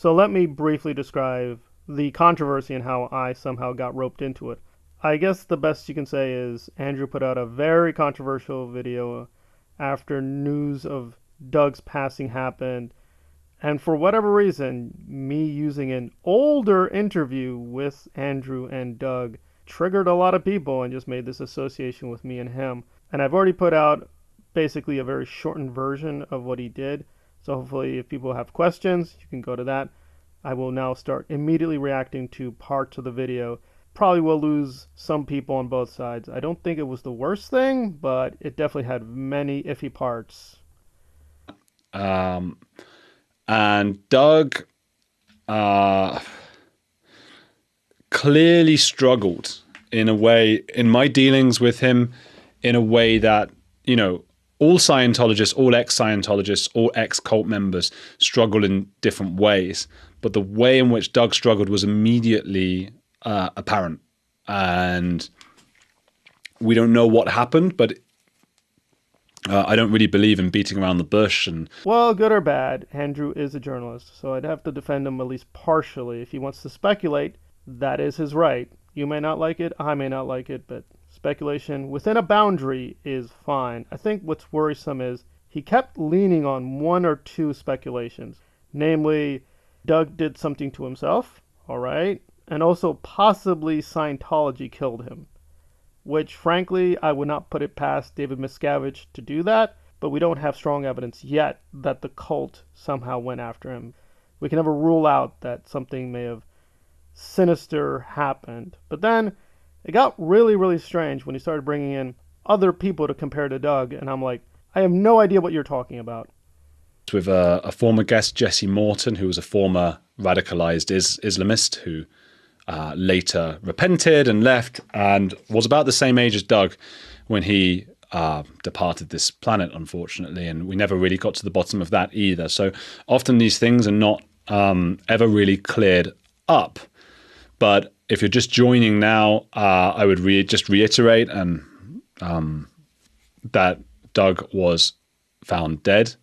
So let me briefly describe the controversy and how I somehow got roped into it. I guess the best you can say is Andrew put out a very controversial video after news of Doug's passing happened. And for whatever reason, me using an older interview with Andrew and Doug triggered a lot of people and just made this association with me and him. And I've already put out basically a very shortened version of what he did. So hopefully if people have questions, you can go to that. I will now start immediately reacting to parts of the video. Probably will lose some people on both sides. I don't think it was the worst thing, but it definitely had many iffy parts. And Doug clearly struggled in a way, in my dealings with him, in a way that, you know, all Scientologists, all ex-Scientologists, all ex-cult members struggle in different ways. But the way in which Doug struggled was immediately apparent. And we don't know what happened, but I don't really believe in beating around the bush. And well, good or bad, Andrew is a journalist, so I'd have to defend him at least partially. If he wants to speculate, that is his right. You may not like it, I may not like it, but speculation within a boundary is fine. I think what's worrisome is he kept leaning on one or two speculations, namely Doug did something to himself, all right, and also possibly Scientology killed him, which frankly I would not put it past David Miscavige to do that, but we don't have strong evidence yet that the cult somehow went after him. We can never rule out that something may have sinister happened. But then it got really, really strange when he started bringing in other people to compare to Doug, and I'm like, I have no idea what you're talking about. with a former guest, Jesse Morton, who was a former radicalized Islamist who later repented and left and was about the same age as Doug when he departed this planet, unfortunately. And we never really got to the bottom of that either. So often these things are not ever really cleared up. But if you're just joining now, I would just reiterate that Doug was found dead.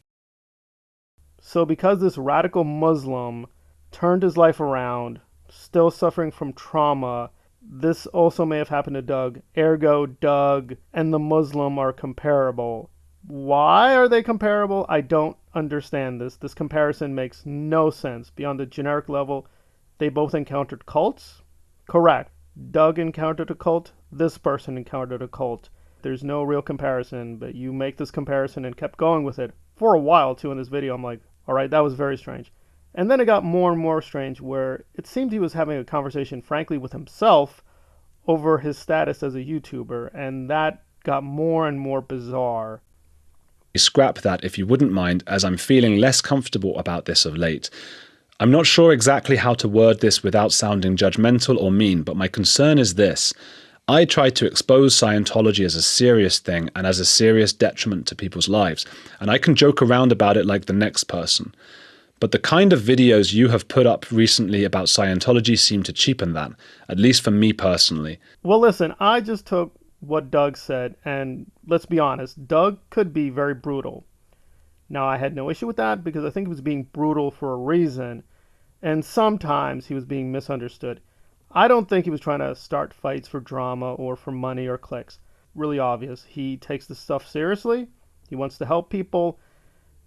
So because this radical Muslim turned his life around, still suffering from trauma, this also may have happened to Doug. Ergo, Doug and the Muslim are comparable. Why are they comparable? I don't understand this. This comparison makes no sense. Beyond the generic level, they both encountered cults? Correct. Doug encountered a cult. This person encountered a cult. There's no real comparison, but you make this comparison and kept going with it for a while too in this video. I'm like, all right, that was very strange. And then it got more and more strange where it seemed he was having a conversation, frankly, with himself over his status as a YouTuber, and that got more and more bizarre. Scrap that if you wouldn't mind, as I'm feeling less comfortable about this of late. I'm not sure exactly how to word this without sounding judgmental or mean, but my concern is this. I try to expose Scientology as a serious thing and as a serious detriment to people's lives, and I can joke around about it like the next person. But the kind of videos you have put up recently about Scientology seem to cheapen that, at least for me personally. Well, listen, I just took what Doug said, and let's be honest, Doug could be very brutal. Now, I had no issue with that because I think he was being brutal for a reason, and sometimes he was being misunderstood. I don't think he was trying to start fights for drama or for money or clicks. Really obvious. He takes this stuff seriously, he wants to help people,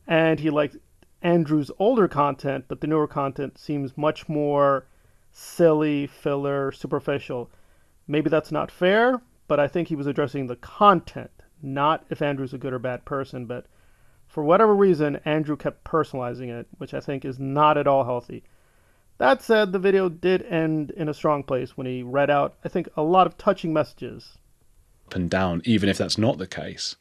and he likes Andrew's older content, but the newer content seems much more silly, filler, superficial. Maybe that's not fair, but I think he was addressing the content, not if Andrew's a good or bad person. But for whatever reason, Andrew kept personalizing it, which I think is not at all healthy. That said, the video did end in a strong place when he read out, I think, a lot of touching messages. Up and down, even if that's not the case.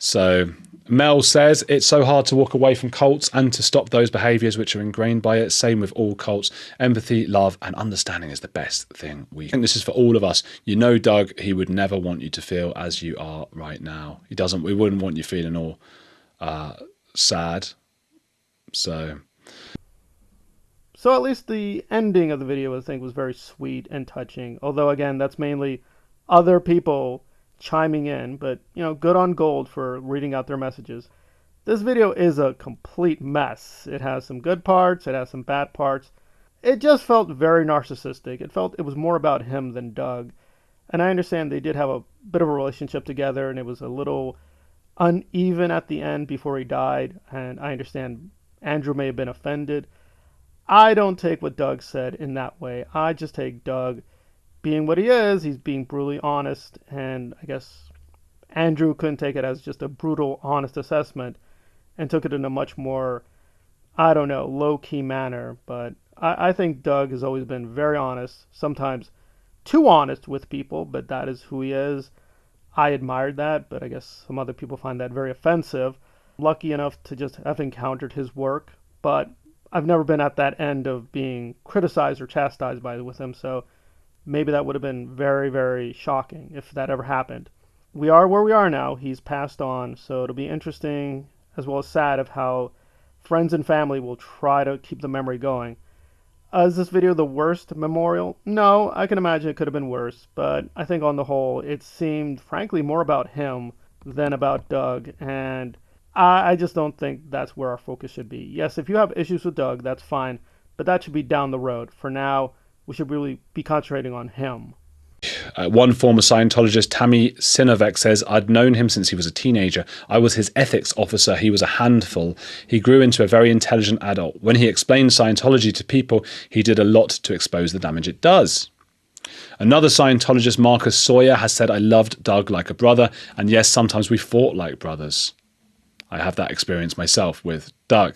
So Mel says, it's so hard to walk away from cults and to stop those behaviors which are ingrained by it. Same with all cults. Empathy, love, and understanding is the best thing we can. And this is for all of us. You know, Doug, he would never want you to feel as you are right now. He doesn't, we wouldn't want you feeling all sad. So at least the ending of the video, I think, was very sweet and touching. Although, again, that's mainly other people chiming in, but, you know, good on Gold for reading out their messages. This video is a complete mess. It has some good parts, it has some bad parts. It just felt very narcissistic. It felt it was more about him than Doug. And I understand they did have a bit of a relationship together and it was a little uneven at the end before he died. And I understand Andrew may have been offended. I don't take what Doug said in that way. I just take Doug being what he is. He's being brutally honest. And I guess Andrew couldn't take it as just a brutal, honest assessment and took it in a much more, I don't know, low key manner. But I think Doug has always been very honest, sometimes too honest with people, but that is who he is. I admired that, but I guess some other people find that very offensive. Lucky enough to just have encountered his work, but I've never been at that end of being criticized or chastised by with him, so maybe that would have been very, very shocking if that ever happened. We are where we are now. He's passed on, so it'll be interesting as well as sad of how friends and family will try to keep the memory going. Is this video the worst memorial? No, I can imagine it could have been worse, but I think on the whole, it seemed frankly more about him than about Doug, and I just don't think that's where our focus should be. Yes, if you have issues with Doug, that's fine, but that should be down the road. For now, we should really be concentrating on him. One former Scientologist, Tammy Sinovec, says, I'd known him since he was a teenager. I was his ethics officer. He was a handful. He grew into a very intelligent adult. When he explained Scientology to people, he did a lot to expose the damage it does. Another Scientologist, Marcus Sawyer, has said, I loved Doug like a brother. And yes, sometimes we fought like brothers. I have that experience myself with Doug.